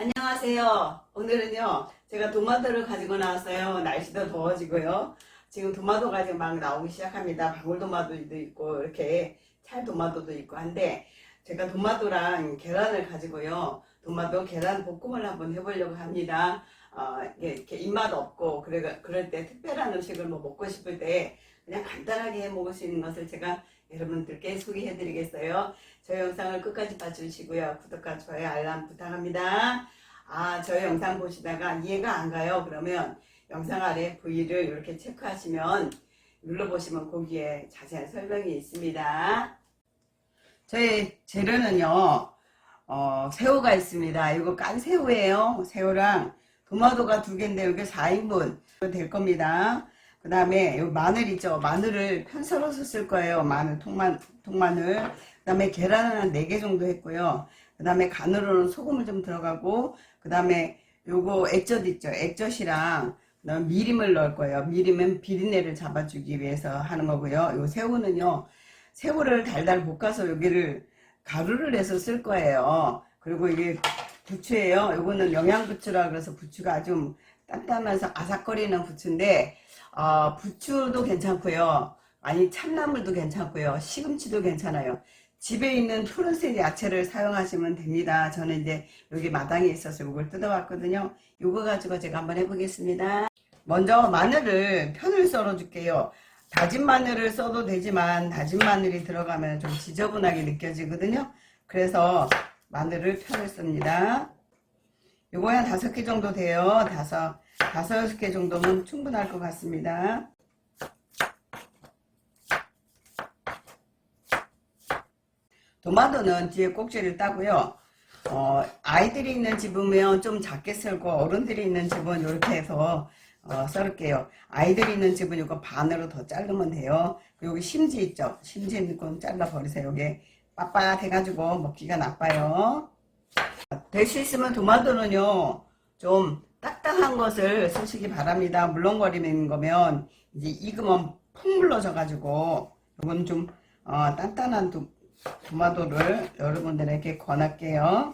안녕하세요. 오늘은요, 제가 도마토를 가지고 나왔어요. 날씨도 더워지고요. 지금 도마토가 지금 막 나오기 시작합니다. 방울도마토도 있고, 이렇게 찰도마토도 있고 한데, 제가 도마토랑 계란을 가지고요. 도마토 계란 볶음을 한번 해보려고 합니다. 이렇게 입맛 없고, 그럴 때 특별한 음식을 뭐 먹고 싶을 때 그냥 간단하게 해 먹을 수 있는 것을 제가 여러분들께 소개해 드리겠어요. 저희 영상을 끝까지 봐주시고요. 구독과 좋아요, 알람 부탁합니다. 저희 영상 보시다가 이해가 안 가요. 그러면 영상 아래 V를 이렇게 체크하시면 눌러보시면 거기에 자세한 설명이 있습니다. 저희 재료는요, 새우가 있습니다. 이거 깐 새우예요. 새우랑 도마토가 2개인데 이게 4인분 될 겁니다. 그 다음에 마늘 있죠. 마늘을 편썰어서 쓸 거예요. 마늘, 통마늘. 그 다음에 계란은 한 4개 정도 했고요. 그 다음에 간으로는 소금을 좀 들어가고, 그 다음에 요거 액젓 있죠. 액젓이랑 그다음에 미림을 넣을 거예요. 미림은 비린내를 잡아주기 위해서 하는 거고요. 요 새우는요, 새우를 달달 볶아서 여기를 가루를 내서 쓸 거예요. 그리고 이게 부추예요. 요거는 영양부추라 그래서 부추가 아주 단단해서 아삭거리는 부추인데, 부추도 괜찮고요. 아니, 참나물도 괜찮고요. 시금치도 괜찮아요. 집에 있는 푸른색 야채를 사용하시면 됩니다. 저는 이제 여기 마당에 있어서 이걸 뜯어왔거든요. 이거 가지고 제가 한번 해보겠습니다. 먼저 마늘을 편을 썰어 줄게요. 다진 마늘을 써도 되지만 다진 마늘이 들어가면 좀 지저분하게 느껴지거든요. 그래서 마늘을 편을 씁니다. 요거 한 5개 정도 돼요. 5개 정도면 충분할 것 같습니다. 도마토는 뒤에 꼭지를 따고요. 아이들이 있는 집이면 좀 작게 썰고 어른들이 있는 집은 이렇게 해서 썰을게요. 아이들이 있는 집은 이거 반으로 더 자르면 돼요. 그리고 여기 심지 있죠. 심지 있는 건 잘라 버리세요. 이게 빳빳해가지고 먹기가 나빠요. 될 수 있으면 도마토는요, 좀 딱딱한 것을 쓰시기 바랍니다. 물렁거리는 거면 이제 익으면 푹 물러져가지고 이건 좀 단단한 도마토를 여러분들에게 권할게요.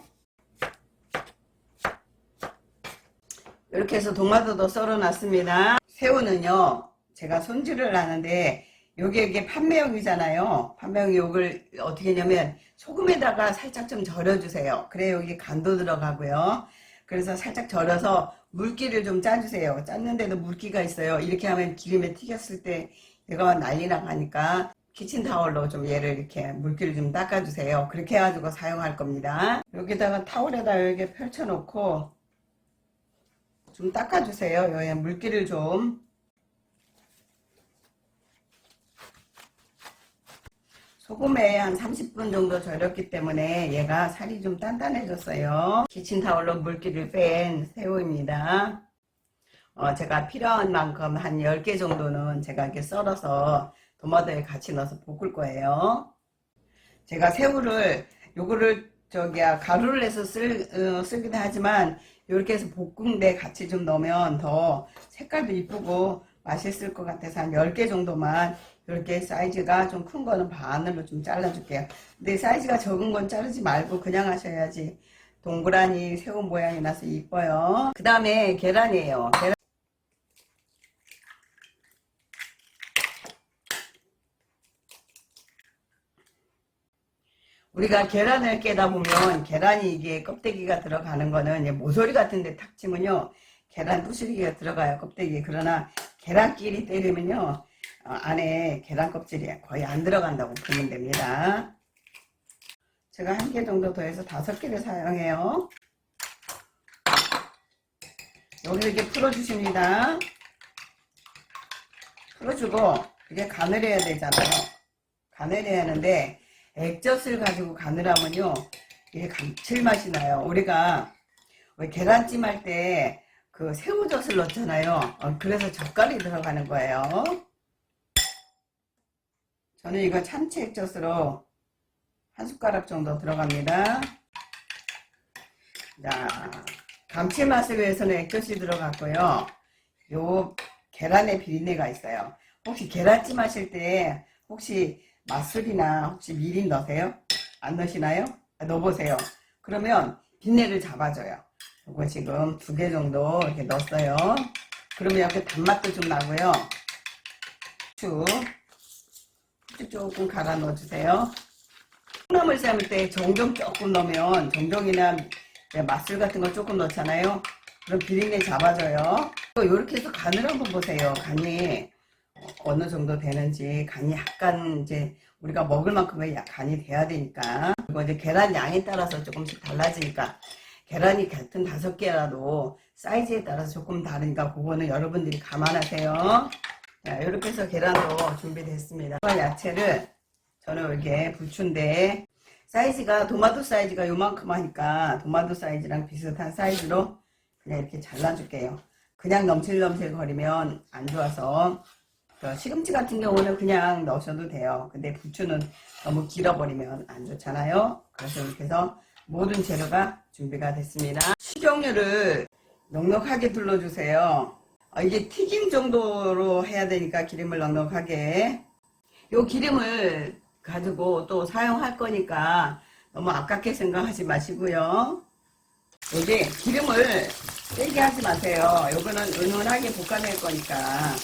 이렇게 해서 도마토도 썰어 놨습니다. 새우는요, 제가 손질을 하는데 이게 판매용이잖아요. 판매용 요걸 어떻게 하냐면 소금에다가 살짝 좀 절여주세요. 그래 여기 간도 들어가고요. 그래서 살짝 절여서 물기를 좀 짜주세요. 짰는데도 물기가 있어요. 이렇게 하면 기름에 튀겼을 때 얘가 난리 나가니까 키친타월로 좀 얘를 이렇게 물기를 좀 닦아주세요. 그렇게 해가지고 사용할 겁니다. 여기다가 타월에다 이렇게 펼쳐놓고 좀 닦아주세요. 여기 물기를 좀. 소금에 한 30분 정도 절였기 때문에 얘가 살이 좀 단단해졌어요. 키친타월로 물기를 뺀 새우입니다. 제가 필요한 만큼 한 10개 정도는 제가 이렇게 썰어서 도마토에 같이 넣어서 볶을 거예요. 제가 새우를 요거를 가루를 내서 쓰기도 하지만 이렇게 해서 볶은데 같이 좀 넣으면 더 색깔도 이쁘고 맛있을 것 같아서 한 10개 정도만 이렇게 사이즈가 좀 큰 거는 반으로 좀 잘라줄게요. 근데 사이즈가 적은 건 자르지 말고 그냥 하셔야지 동그라니 새우 모양이 나서 이뻐요. 그 다음에 계란이에요. 우리가 계란을 깨다 보면 계란이 이게 껍데기가 들어가는 거는 이제 모서리 같은 데 탁 치면요, 계란 부스러기가 들어가요, 껍데기. 그러나 계란끼리 때리면요, 안에 계란 껍질이 거의 안 들어간다고 보면 됩니다. 제가 1개 정도 더해서 5개를 사용해요. 여기서 이렇게 풀어주십니다. 풀어주고 이게 간을 해야 되잖아요. 간을 해야 하는데 액젓을 가지고 간을 하면요, 이게 감칠맛이 나요. 우리가 계란찜 할 때 그 새우젓을 넣잖아요. 그래서 젓갈이 들어가는 거예요. 저는 이거 참치 액젓으로 1숟가락 정도 들어갑니다. 자, 감칠맛을 위해서는 액젓이 들어갔고요. 요 계란에 비린내가 있어요. 혹시 계란찜 하실 때 혹시 맛술이나 혹시 미림 넣으세요? 안 넣으시나요? 넣어보세요. 그러면 비린내를 잡아줘요. 요거 지금 2개 정도 이렇게 넣었어요. 그러면 이렇게 단맛도 좀 나고요. 후추 조금 갈아 넣어주세요. 콩나물 삶을 때 정종 조금 넣으면, 정종이나 맛술 같은 거 조금 넣잖아요. 그럼 비린내 잡아줘요. 이렇게 해서 간을 한번 보세요. 간이 어느 정도 되는지. 간이 약간 이제 우리가 먹을 만큼의 간이 돼야 되니까. 그리고 이제 계란 양에 따라서 조금씩 달라지니까, 계란이 같은 5개라도 사이즈에 따라서 조금 다르니까 그거는 여러분들이 감안하세요. 자, 이렇게 해서 계란도 준비됐습니다. 야채를 저는 이렇게 부추인데, 사이즈가 도마도 사이즈가 요만큼 하니까 도마도 사이즈랑 비슷한 사이즈로 그냥 이렇게 잘라줄게요. 그냥 넘실넘실 거리면 안 좋아서. 시금치 같은 경우는 그냥 넣으셔도 돼요. 근데 부추는 너무 길어버리면 안 좋잖아요. 그래서 이렇게 해서 모든 재료가 준비가 됐습니다. 식용유를 넉넉하게 둘러주세요. 이게 튀김 정도로 해야 되니까 기름을 넉넉하게. 요 기름을 가지고 또 사용할 거니까 너무 아깝게 생각하지 마시고요. 여기 기름을 세게 하지 마세요. 요거는 은은하게 볶아낼 거니까.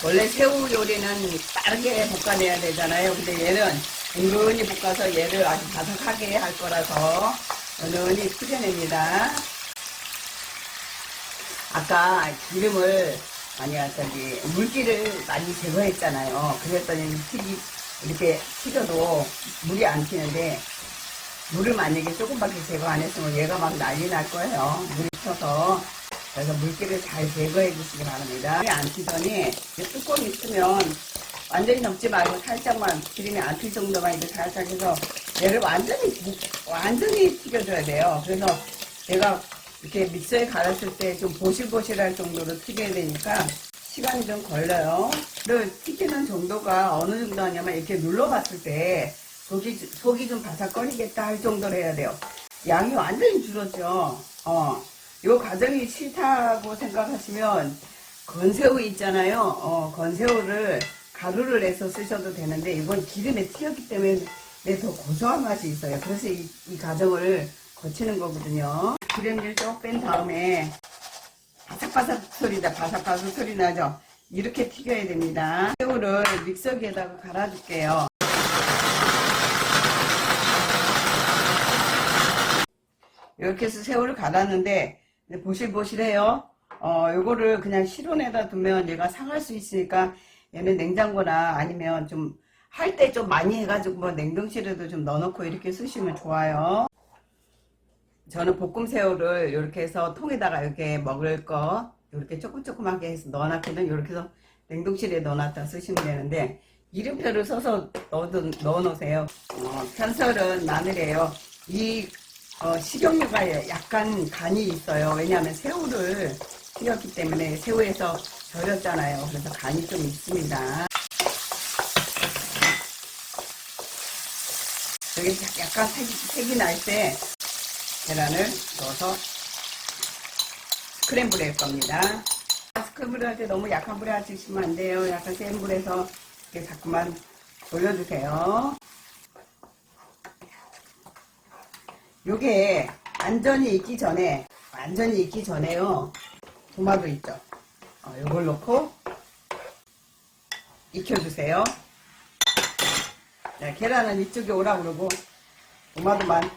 원래 새우 요리는 빠르게 볶아내야 되잖아요. 근데 얘는 은근히 볶아서 얘를 아주 바삭하게 할 거라서 은은히 튀겨냅니다. 아까 기름을 물기를 많이 제거했잖아요. 그랬더니 이렇게 튀겨도 물이 안 튀는데, 물을 만약에 조금밖에 제거 안 했으면 얘가 막 난리 날 거예요. 물이 튀어서. 그래서 물기를 잘 제거해 주시기 바랍니다. 물이 안 튀더니 뚜껑이 있으면 완전히 덮지 말고 살짝만, 기름이 안 튈 정도만 이렇게 살짝 해서 얘를 완전히 튀겨줘야 돼요. 그래서 얘가 이렇게 믹서에 갈았을 때 좀 보실보실할 정도로 튀겨야 되니까 시간이 좀 걸려요. 튀기는 정도가 어느 정도 하냐면, 이렇게 눌러봤을 때 속이 좀 바삭거리겠다 할 정도로 해야 돼요. 양이 완전히 줄었죠. 이 과정이 싫다고 생각하시면 건새우 있잖아요. 건새우를 가루를 내서 쓰셔도 되는데, 이건 기름에 튀었기 때문에 더 고소한 맛이 있어요. 그래서 이 과정을 거치는 거거든요. 기름을 쭉 뺀 다음에 바삭바삭 소리 나죠? 이렇게 튀겨야 됩니다. 새우를 믹서기에다가 갈아줄게요. 이렇게 해서 새우를 갈았는데 보실보실해요. 요거를 그냥 실온에다 두면 얘가 상할 수 있으니까, 얘는 냉장고나 아니면 좀 할 때 좀 많이 해가지고 뭐 냉동실에도 좀 넣어놓고 이렇게 쓰시면 좋아요. 저는 볶음 새우를 이렇게 해서 통에다가 이렇게 먹을 거 이렇게 조금조금하게 해서 넣어놨거든요. 이렇게 해서 냉동실에 넣어놨다 쓰시면 되는데, 이름표를 써서 넣어놓으세요. 편설은 마늘이에요. 식용유가 약간 간이 있어요. 왜냐하면 새우를 튀겼기 때문에, 새우에서 절였잖아요. 그래서 간이 좀 있습니다. 여기 약간 색이 날 때 계란을 넣어서 스크램블 할 겁니다. 스크램블 할 때 너무 약한 불에 하시면 안 돼요. 약간 센 불에서 이렇게 자꾸만 돌려주세요. 요게 완전히 익기 전에요. 도마도 있죠. 요걸 넣고 익혀주세요. 네, 계란은 이쪽에 오라고 그러고 도마도만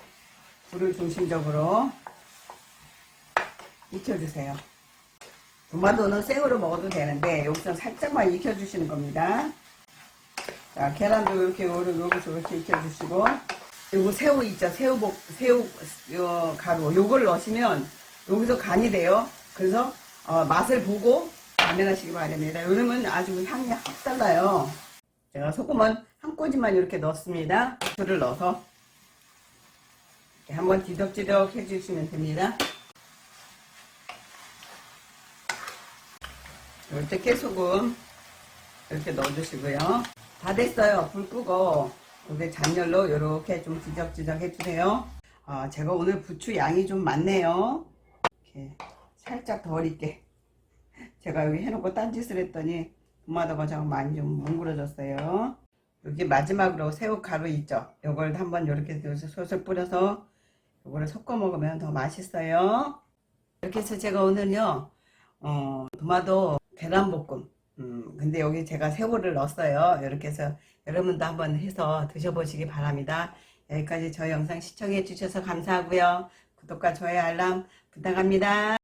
불을 중심적으로 익혀주세요. 도마도는 생으로 먹어도 되는데 여기서 살짝만 익혀주시는 겁니다. 자, 계란도 여기서 이렇게 익혀주시고, 요거 새우 있죠? 새우 가루 요걸 넣으시면 여기서 간이 돼요. 그래서 맛을 보고 감면하시기 바랍니다. 요즘은 아주 향이 확 달라요. 제가 소금은 한 꼬집만 이렇게 넣습니다. 물을 넣어서 이렇게 한번 뒤덕뒤덕 해주시면 됩니다. 이렇게 깨소금 이렇게 넣어주시고요. 다 됐어요. 불 끄고 이렇게 잔열로 이렇게 좀 뒤적뒤적 해주세요. 제가 오늘 부추 양이 좀 많네요. 이렇게 살짝 덜 익게 제가 여기 해놓고 딴짓을 했더니 도마도가 좀 많이 좀 뭉그러졌어요. 여기 마지막으로 새우 가루 있죠? 이걸 한번 이렇게 솔솔 뿌려서 이거를 섞어 먹으면 더 맛있어요. 이렇게 해서 제가 오늘요 도마도 계란볶음 근데 여기 제가 새우를 넣었어요. 이렇게 해서 여러분도 한번 해서 드셔보시기 바랍니다. 여기까지 저희 영상 시청해 주셔서 감사하고요. 구독과 좋아요 알람 부탁합니다.